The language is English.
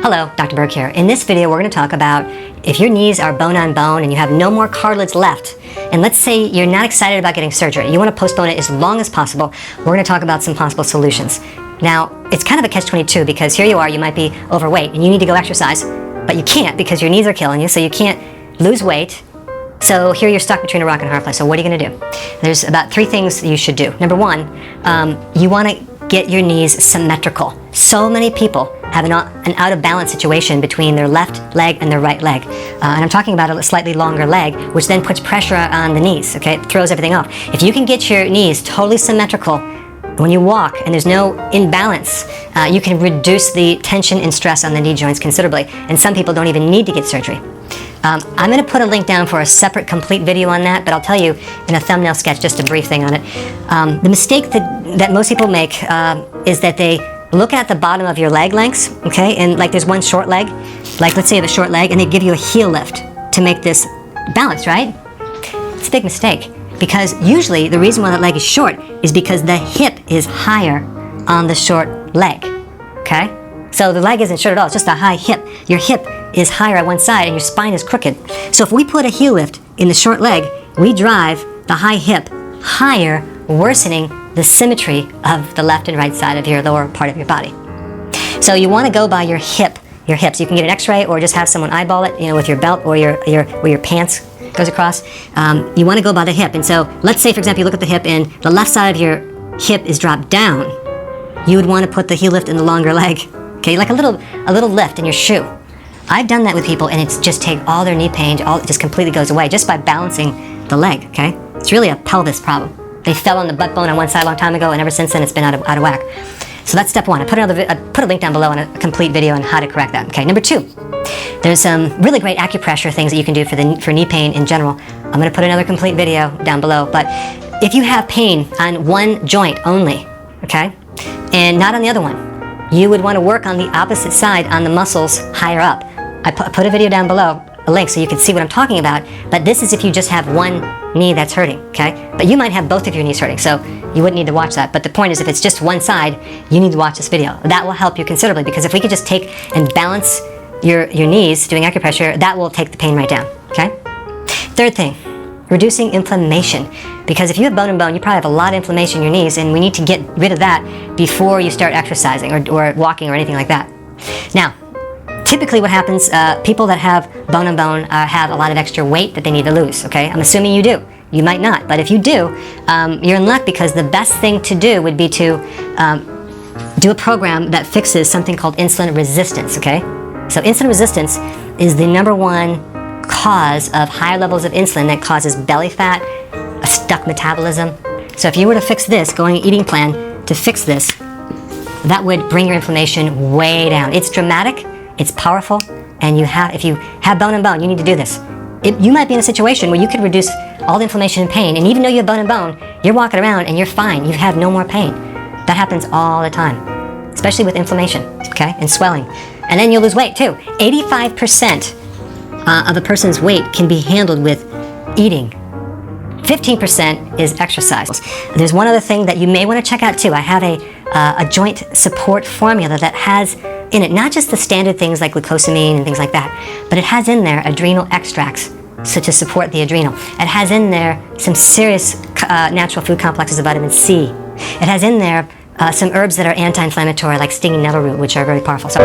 Hello, Dr. Burke here. In this video, we're going to talk about if your knees are bone on bone and you have no more cartilage left, and let's say you're not excited about getting surgery, you want to postpone it as long as possible, we're going to talk about some possible solutions. Now, it's kind of a catch-22 because here you are, you might be overweight and you need to go exercise, but you can't because your knees are killing you, so you can't lose weight. So here you're stuck between a rock and a hard place. So what are you going to do? There's about 3 things you should do. Number 1, you want to get your knees symmetrical. So many people have an out of balance situation between their left leg and their right leg. And I'm talking about a slightly longer leg, which then puts pressure on the knees, okay? It throws everything off. If you can get your knees totally symmetrical when you walk and there's no imbalance, you can reduce the tension and stress on the knee joints considerably. And some people don't even need to get surgery. I'm going to put a link down for a separate complete video on that, but I'll tell you in a thumbnail sketch just a brief thing on it. The mistake that most people make is that they look at the bottom of your leg lengths, okay, and like there's one short leg, like let's say you have a short leg, and they give you a heel lift to make this balanced, right? It's a big mistake because usually the reason why that leg is short is because the hip is higher on the short leg, okay? So the leg isn't short at all, it's just a high hip. Your hip is higher on one side and your spine is crooked. So if we put a heel lift in the short leg, we drive the high hip higher, worsening the symmetry of the left and right side of your lower part of your body. So you want to go by your hips. You can get an x-ray or just have someone eyeball it, with your belt or where your pants goes across. You want to go by the hip. And so let's say, for example, you look at the hip and the left side of your hip is dropped down. You would want to put the heel lift in the longer leg. Okay, like a little lift in your shoe. I've done that with people and it's just take all their knee pain, it just completely goes away just by balancing the leg, okay? It's really a pelvis problem. They fell on the butt bone on one side a long time ago and ever since then it's been out of whack. So that's step 1. I put a link down below on a complete video on how to correct that. Okay, number 2, there's some really great acupressure things that you can do for knee pain in general. I'm going to put another complete video down below, but if you have pain on one joint only, okay, and not on the other one, you would want to work on the opposite side on the muscles higher up. I put a video down below, a link, so you can see what I'm talking about, but this is if you just have one knee that's hurting, okay? But you might have both of your knees hurting, so you wouldn't need to watch that. But the point is, if it's just one side, you need to watch this video. That will help you considerably, because if we could just take and balance your knees doing acupressure, that will take the pain right down, okay? 3rd thing, reducing inflammation. Because if you have bone and bone, you probably have a lot of inflammation in your knees, and we need to get rid of that before you start exercising or walking or anything like that. Now, typically what happens, people that have bone and bone have a lot of extra weight that they need to lose, okay? I'm assuming you do. You might not, but if you do, you're in luck because the best thing to do would be to do a program that fixes something called insulin resistance, okay? So insulin resistance is the #1 cause of higher levels of insulin that causes belly fat, a stuck metabolism. So if you were to fix this, going an eating plan to fix this, that would bring your inflammation way down. It's dramatic, it's powerful, and if you have bone and bone, you need to do this. You might be in a situation where you could reduce all the inflammation and pain, and even though you have bone and bone, you're walking around and you're fine. You have no more pain. That happens all the time, especially with inflammation, okay, and swelling. And then you'll lose weight too. 85% of a person's weight can be handled with eating. 15% is exercise. There's one other thing that you may want to check out too. I have a joint support formula that has in it not just the standard things like glucosamine and things like that, but it has in there adrenal extracts to support the adrenal. It has in there some serious natural food complexes of vitamin C. It has in there some herbs that are anti-inflammatory like stinging nettle root, which are very powerful. So